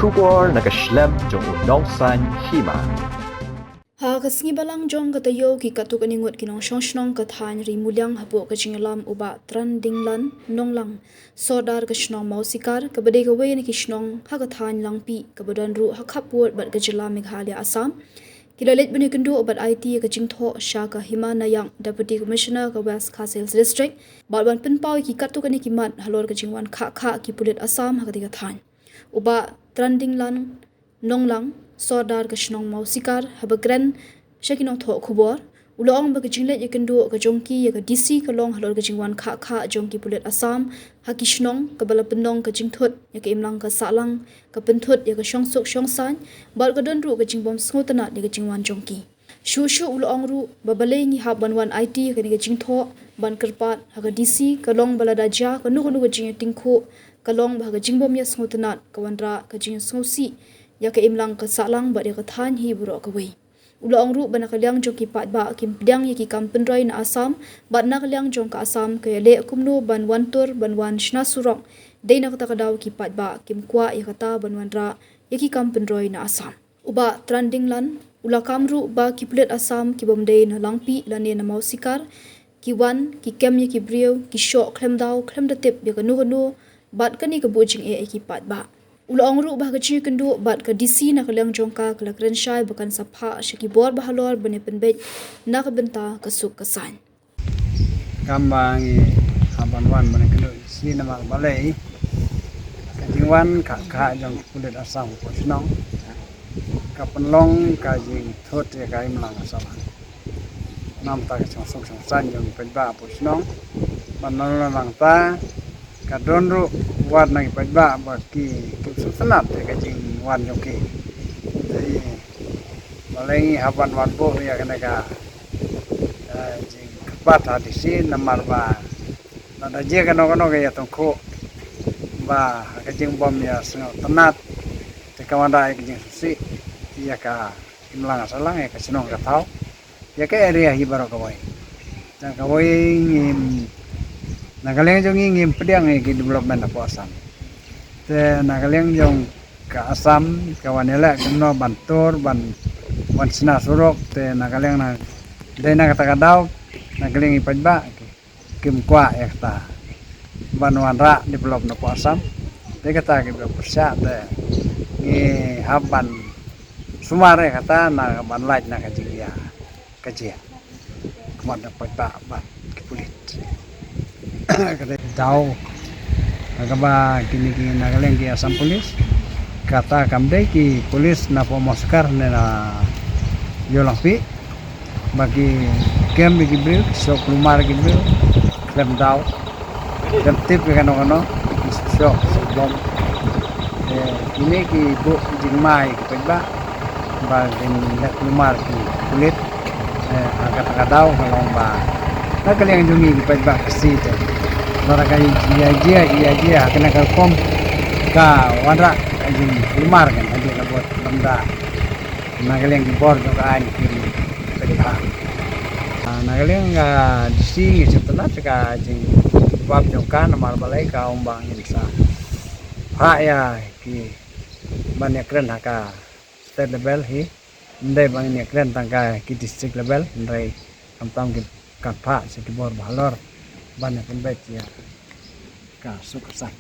Shubor nakaslem jong Nongshong Hima. Ha kasngi balang jong katayo ki katuk aningut ki Nongshong Shnong kathan ri mulyang hapo ka jingalam uba tran dinglan Nonglang sodar ka Shnong mausikar ka bade ka wayn ki Shnong ha kathan langpi ka badan ru ha khapwot bat ka jila Meghalaya Assam kilalet bani Kynduh bat IT ka jingtho sha ka Hima nayang Deputy Commissioner ka West Khah District balban pinpaw ki katuk ani ki mat halor ka jingwan Khah ki Pulit Assam ha ka than uba tran dinglan Nonglang sodar ka Shnong mausikar habagran shakinong tho khubor ulong ba ka jinglet ya Kynduh ka jongki ya ka DC ka long halor ka jingwan Khah jongki Pulit Assam ha ki Shnong ka bala penong ka jingthut ya ka imlang ka salang ka penthut ya ka shongsuk shongsan bal ka don ru ka jingbom sngotanat ya ka jingwan jongki Shoh ulong ru babalengi ha banwan IT ka ni ka jingtho ban kerpat ha ka DC ka long bala daja ka nu ka jing tingkho ka long ba ka jingbom ya sngotanat ka wanra ka jing sngosi ya ka imlang ka salang ba ya ka than hi buro ka wei ulong ru bana kalyang jong ki pat ba kim pdyang ya ki kampen roi na Assam ba na kalyang jong ka Assam ka le kumno ban wantur ban wan shna surong dei na ka daw ki pat ba kim kwa ya kata ban wan ra ya ki kampen roi na Assam uba trending lan ula kamru ba ki Pulit Assam ki bomdei na langpi lane na mausikar ki wan ki kem ya ki brio ki Shoh klem daw klem da tip ya ka nu bat kani ka bujing ki pat ba ulong ru bah ka chi Kynduh bat ka DC na kalyang jongka kala krenshai bukan sapha shaki bor bahalor bane penbet na ka benta ka suk kasan kambangi abanwan bane Kynduh si na balai kajingwan Khah jong Pulit Assam ko Shnong ka penlong ka jing thot ya ka imlang asala nam ta ka sok san jong penba po Shnong banol lang ta ka donru wat nang pajba ba ki susanat ka jing wan joki jadi malengi haban wan bo ya kana ka jing kepat hadisi namar ba nada je kana kono ka ya tongko ba ka jing bom ya sengo tenat te kawanda ka jing susi ya ka imlang salang ya ka Shnong ka tau ya ka area hi baro ka wai dan ka wai ngim nakaleng jong ngim pediang ki development apa Assam te nakaleng jong ka Assam kawanela keno bantur ban sina surok te nakaleng na dena kata kadaw nakaleng ipajba kim kwa ekta banwan ra develop na po Assam te kata ki persya te ngi haban sumare kata na ban light na kajia kemana pajba ban ki Pulit kada tahu agaba kini nagaleng ki Assam Police kata kamde ki polis na pomoskar na yolangpi bagi kem ki bril Shoh Kulmar ki bril klem daw klem tip kano Shoh bom kini ki bu jingmai ki pajba bagi Kulmar ki Pulit agak daw kalong ba nakaleng jungi ki pajba kasi te lara kay iya kena kalkom ka wandra ajing Kulmar kan adi na buat banda nagaleng di bor jong kaan kiri pedha nagaleng ga disi setelah ka ajing bab jong kan mal balai ka umbang insa ha ya ki banyak kren ka state level hi ndai bang ni kren tangka ki district level ndai kamtam ki kapha se ki bor balor banyak pembet ya ka sukasan